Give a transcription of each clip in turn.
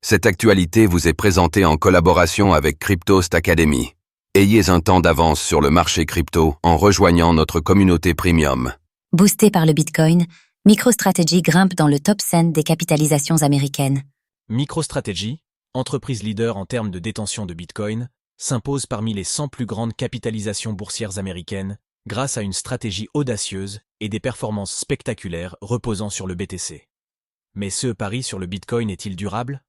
Cette actualité vous est présentée en collaboration avec Cryptost Academy. Ayez un temps d'avance sur le marché crypto en rejoignant notre communauté premium. Boosté par le Bitcoin, MicroStrategy grimpe dans le top 100 des capitalisations américaines. MicroStrategy, entreprise leader en termes de détention de Bitcoin, s'impose parmi les 100 plus grandes capitalisations boursières américaines grâce à une stratégie audacieuse et des performances spectaculaires reposant sur le BTC. Mais ce pari sur le Bitcoin est-il durable ?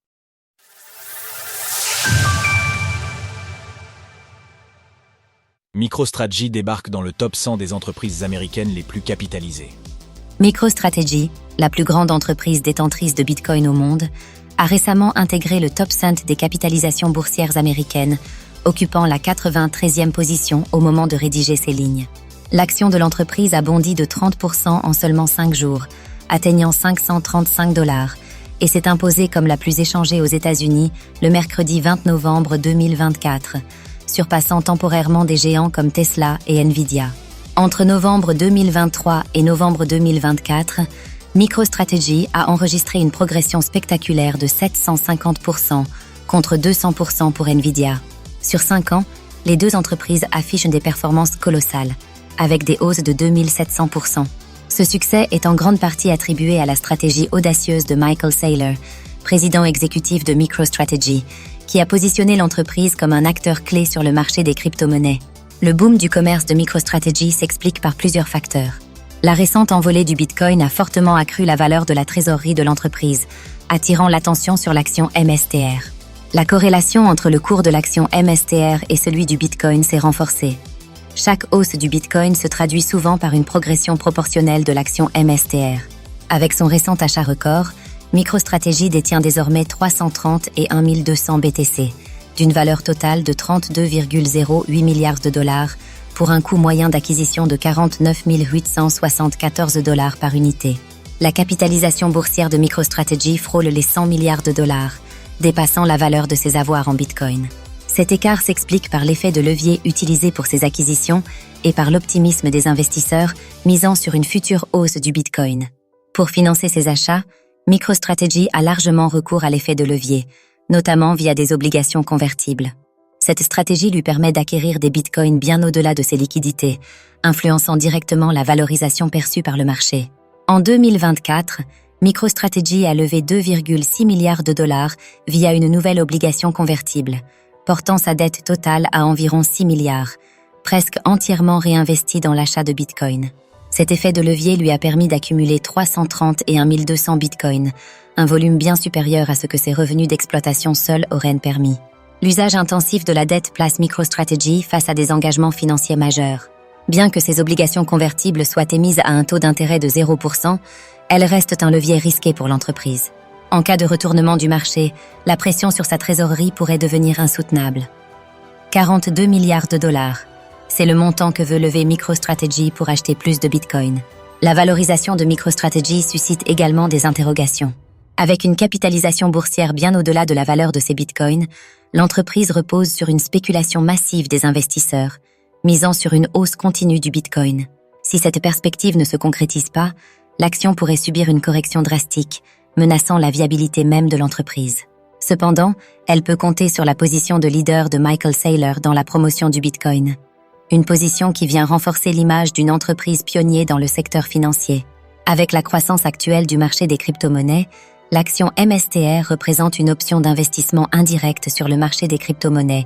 MicroStrategy débarque dans le top 100 des entreprises américaines les plus capitalisées. MicroStrategy, la plus grande entreprise détentrice de Bitcoin au monde, a récemment intégré le top 100 des capitalisations boursières américaines, occupant la 93e position au moment de rédiger ces lignes. L'action de l'entreprise a bondi de 30% en seulement 5 jours, atteignant $535, et s'est imposée comme la plus échangée aux États-Unis le mercredi 20 novembre 2024, surpassant temporairement des géants comme Tesla et Nvidia. Entre novembre 2023 et novembre 2024, MicroStrategy a enregistré une progression spectaculaire de 750% contre 200% pour Nvidia. Sur 5 ans, les deux entreprises affichent des performances colossales, avec des hausses de 2700%. Ce succès est en grande partie attribué à la stratégie audacieuse de Michael Saylor, président exécutif de MicroStrategy, qui a positionné l'entreprise comme un acteur clé sur le marché des crypto-monnaies. Le boom du commerce de MicroStrategy s'explique par plusieurs facteurs. La récente envolée du Bitcoin a fortement accru la valeur de la trésorerie de l'entreprise, attirant l'attention sur l'action MSTR. La corrélation entre le cours de l'action MSTR et celui du Bitcoin s'est renforcée. Chaque hausse du Bitcoin se traduit souvent par une progression proportionnelle de l'action MSTR. Avec son récent achat record, MicroStrategy détient désormais 330 et 1200 BTC, d'une valeur totale de 32,08 milliards de dollars, pour un coût moyen d'acquisition de 49 874 $ par unité. La capitalisation boursière de MicroStrategy frôle les 100 milliards de dollars, dépassant la valeur de ses avoirs en Bitcoin. Cet écart s'explique par l'effet de levier utilisé pour ces acquisitions et par l'optimisme des investisseurs misant sur une future hausse du Bitcoin. Pour financer ces achats, MicroStrategy a largement recours à l'effet de levier, notamment via des obligations convertibles. Cette stratégie lui permet d'acquérir des bitcoins bien au-delà de ses liquidités, influençant directement la valorisation perçue par le marché. En 2024, MicroStrategy a levé 2,6 milliards de dollars via une nouvelle obligation convertible, portant sa dette totale à environ 6 milliards, presque entièrement réinvestie dans l'achat de bitcoin. Cet effet de levier lui a permis d'accumuler 330 et 1200 bitcoins, un volume bien supérieur à ce que ses revenus d'exploitation seuls auraient permis. L'usage intensif de la dette place MicroStrategy face à des engagements financiers majeurs. Bien que ces obligations convertibles soient émises à un taux d'intérêt de 0%, elles restent un levier risqué pour l'entreprise. En cas de retournement du marché, la pression sur sa trésorerie pourrait devenir insoutenable. 42 milliards de dollars. C'est le montant que veut lever MicroStrategy pour acheter plus de Bitcoin. La valorisation de MicroStrategy suscite également des interrogations. Avec une capitalisation boursière bien au-delà de la valeur de ses Bitcoins, l'entreprise repose sur une spéculation massive des investisseurs, misant sur une hausse continue du Bitcoin. Si cette perspective ne se concrétise pas, l'action pourrait subir une correction drastique, menaçant la viabilité même de l'entreprise. Cependant, elle peut compter sur la position de leader de Michael Saylor dans la promotion du Bitcoin. Une position qui vient renforcer l'image d'une entreprise pionnière dans le secteur financier. Avec la croissance actuelle du marché des crypto-monnaies, l'action MSTR représente une option d'investissement indirecte sur le marché des crypto-monnaies,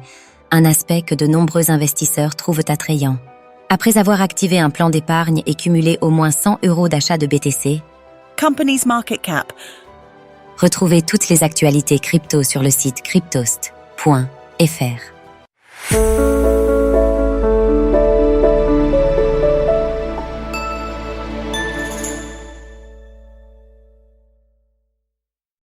un aspect que de nombreux investisseurs trouvent attrayant. Après avoir activé un plan d'épargne et cumulé au moins 100 € d'achat de BTC, Company's market cap. Retrouvez toutes les actualités crypto sur le site cryptost.fr.